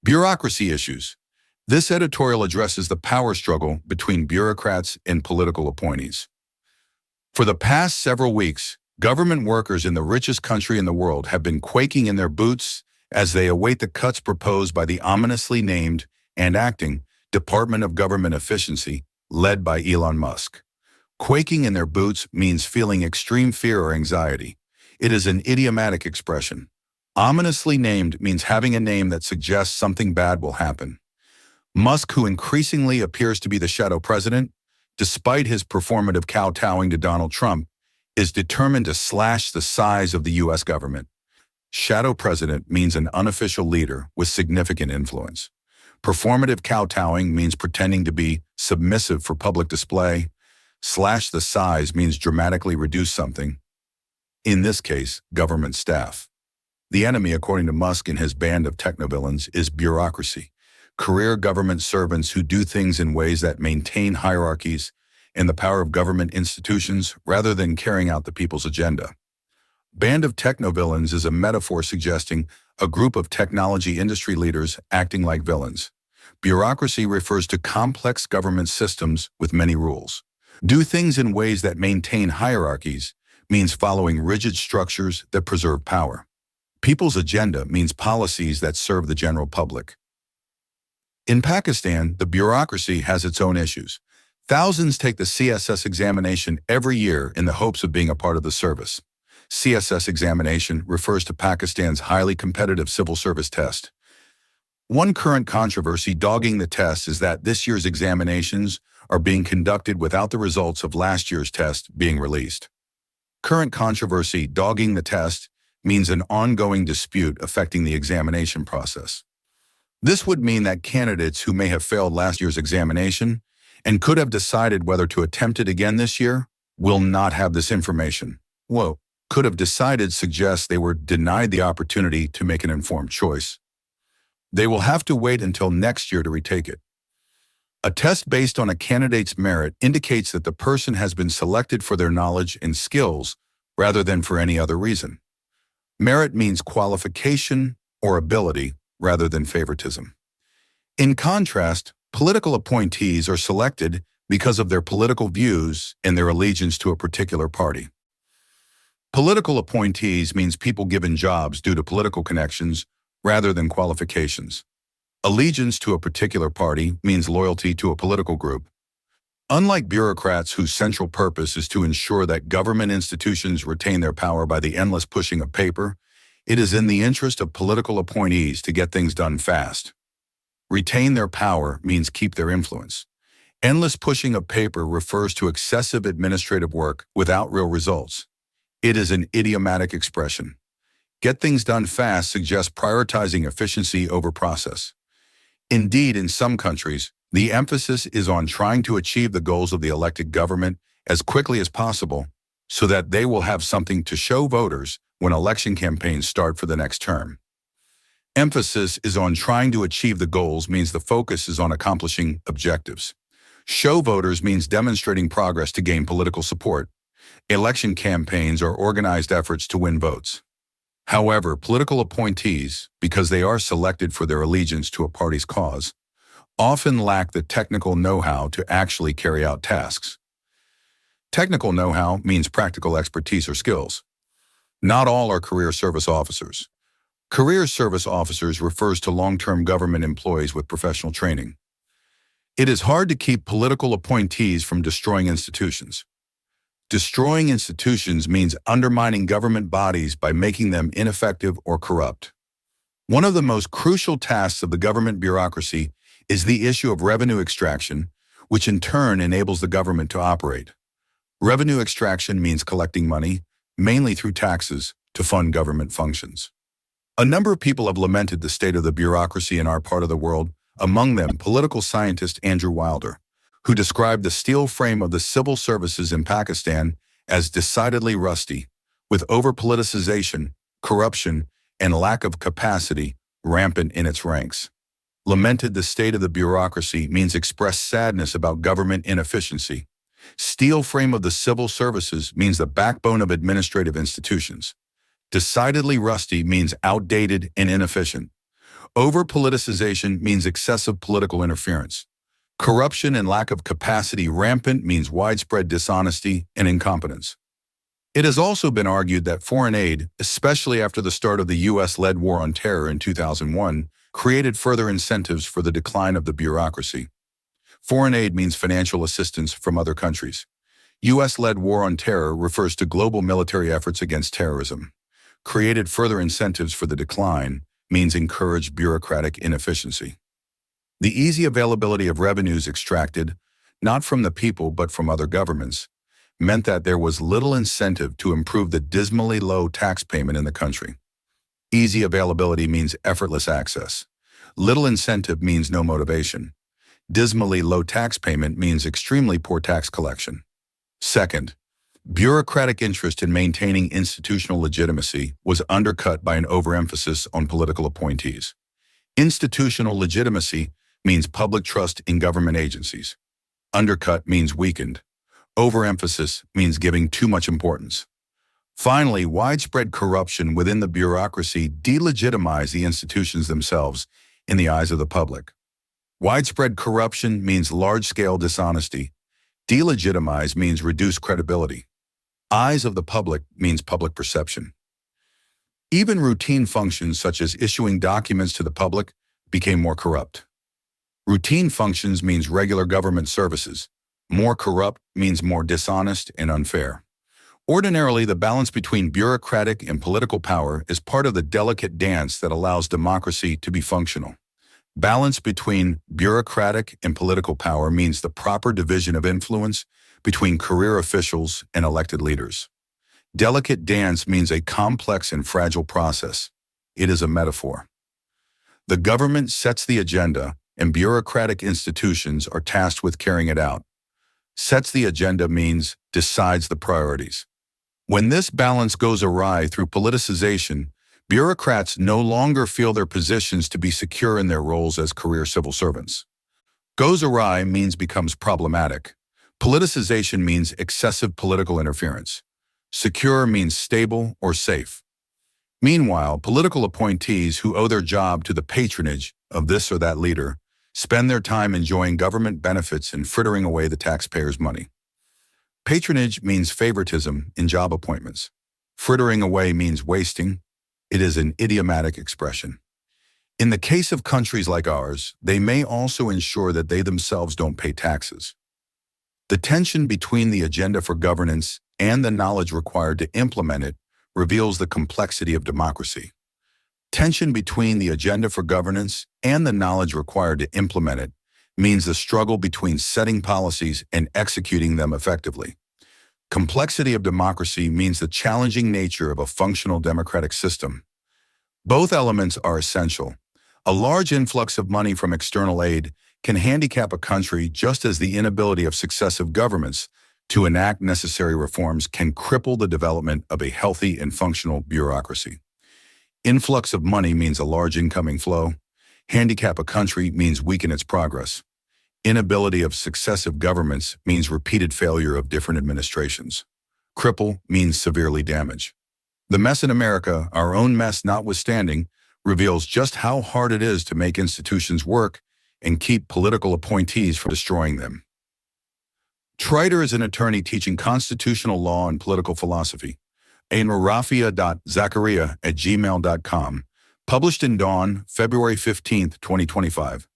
Bureaucracy issues. This editorial addresses the power struggle between bureaucrats and political appointees. For the past several weeks, government workers in the richest country in the world have been quaking in their boots as they await the cuts proposed by the ominously named and acting Department of Government Efficiency, led by Elon Musk. Quaking in their boots means feeling extreme fear or anxiety. It is an idiomatic expression. Ominously named means having a name that suggests something bad will happen. Musk, who increasingly appears to be the shadow president, despite his performative kowtowing to Donald Trump, is determined to slash the size of the U.S. government. Shadow president means an unofficial leader with significant influence. Performative kowtowing means pretending to be submissive for public display. Slash the size means dramatically reduce something. In this case, government staff. The enemy, according to Musk and his band of technovillains, is bureaucracy. Career government servants who do things in ways that maintain hierarchies and the power of government institutions rather than carrying out the people's agenda. Band of technovillains is a metaphor suggesting a group of technology industry leaders acting like villains. Bureaucracy refers to complex government systems with many rules. Do things in ways that maintain hierarchies means following rigid structures that preserve power. People's agenda means policies that serve the general public. In Pakistan, the bureaucracy has its own issues. Thousands take the CSS examination every year in the hopes of being a part of the service. CSS examination refers to Pakistan's highly competitive civil service test. One current controversy dogging the test is that this year's examinations are being conducted without the results of last year's test being released. Current controversy dogging the test means an ongoing dispute affecting the examination process. This would mean that candidates who may have failed last year's examination and could have decided whether to attempt it again this year will not have this information. Could have decided suggests they were denied the opportunity to make an informed choice. They will have to wait until next year to retake it. A test based on a candidate's merit indicates that the person has been selected for their knowledge and skills rather than for any other reason. Merit means qualification or ability rather than favoritism. In contrast, political appointees are selected because of their political views and their allegiance to a particular party. Political appointees means people given jobs due to political connections rather than qualifications. Allegiance to a particular party means loyalty to a political group. Unlike bureaucrats whose central purpose is to ensure that government institutions retain their power by the endless pushing of paper, it is in the interest of political appointees to get things done fast. Retain their power means keep their influence. Endless pushing of paper refers to excessive administrative work without real results. It is an idiomatic expression. Get things done fast suggests prioritizing efficiency over process. Indeed, in some countries, the emphasis is on trying to achieve the goals of the elected government as quickly as possible so that they will have something to show voters when election campaigns start for the next term. Emphasis is on trying to achieve the goals means the focus is on accomplishing objectives. Show voters means demonstrating progress to gain political support. Election campaigns are organized efforts to win votes. However, political appointees, because they are selected for their allegiance to a party's cause, often lack the technical know-how to actually carry out tasks. Technical know-how means practical expertise or skills. Not all are career service officers. Career service officers refers to long-term government employees with professional training. It is hard to keep political appointees from destroying institutions. Destroying institutions means undermining government bodies by making them ineffective or corrupt. One of the most crucial tasks of the government bureaucracy is the issue of revenue extraction, which in turn enables the government to operate. Revenue extraction means collecting money, mainly through taxes, to fund government functions. A number of people have lamented the state of the bureaucracy in our part of the world, among them political scientist Andrew Wilder, who described the steel frame of the civil services in Pakistan as decidedly rusty, with over-politicization, corruption, and lack of capacity rampant in its ranks. Lamented the state of the bureaucracy means express sadness about government inefficiency. Steel frame of the civil services means the backbone of administrative institutions. Decidedly rusty means outdated and inefficient. Over-politicization means excessive political interference. Corruption and lack of capacity rampant means widespread dishonesty and incompetence. It has also been argued that foreign aid, especially after the start of the U.S.-led war on terror in 2001, created further incentives for the decline of the bureaucracy. Foreign aid means financial assistance from other countries. U.S.-led war on terror refers to global military efforts against terrorism. Created further incentives for the decline means encouraged bureaucratic inefficiency. The easy availability of revenues extracted, not from the people but from other governments, meant that there was little incentive to improve the dismally low tax payment in the country. Easy availability means effortless access. Little incentive means no motivation. Dismally low tax payment means extremely poor tax collection. Second, bureaucratic interest in maintaining institutional legitimacy was undercut by an overemphasis on political appointees. Institutional legitimacy means public trust in government agencies. Undercut means weakened. Overemphasis means giving too much importance. Finally, widespread corruption within the bureaucracy delegitimized the institutions themselves in the eyes of the public. Widespread corruption means large-scale dishonesty. Delegitimize means reduced credibility. Eyes of the public means public perception. Even routine functions such as issuing documents to the public became more corrupt. Routine functions means regular government services. More corrupt means more dishonest and unfair. Ordinarily, the balance between bureaucratic and political power is part of the delicate dance that allows democracy to be functional. Balance between bureaucratic and political power means the proper division of influence between career officials and elected leaders. Delicate dance means a complex and fragile process. It is a metaphor. The government sets the agenda, and bureaucratic institutions are tasked with carrying it out. Sets the agenda means decides the priorities. When this balance goes awry through politicization, bureaucrats no longer feel their positions to be secure in their roles as career civil servants. Goes awry means becomes problematic. Politicization means excessive political interference. Secure means stable or safe. Meanwhile, political appointees who owe their job to the patronage of this or that leader spend their time enjoying government benefits and frittering away the taxpayers' money. Patronage means favoritism in job appointments. Frittering away means wasting. It is an idiomatic expression. In the case of countries like ours, they may also ensure that they themselves don't pay taxes. The tension between the agenda for governance and the knowledge required to implement it reveals the complexity of democracy. Tension between the agenda for governance and the knowledge required to implement it means the struggle between setting policies and executing them effectively. Complexity of democracy means the challenging nature of a functional democratic system. Both elements are essential. A large influx of money from external aid can handicap a country just as the inability of successive governments to enact necessary reforms can cripple the development of a healthy and functional bureaucracy. Influx of money means a large incoming flow. Handicap a country means weaken its progress. Inability of successive governments means repeated failure of different administrations. Cripple means severely damage. The mess in America, our own mess notwithstanding, reveals just how hard it is to make institutions work and keep political appointees from destroying them. Treiter is an attorney teaching constitutional law and political philosophy. ainrafia.zakaria@gmail.com. Published in Dawn, February 15, 2025.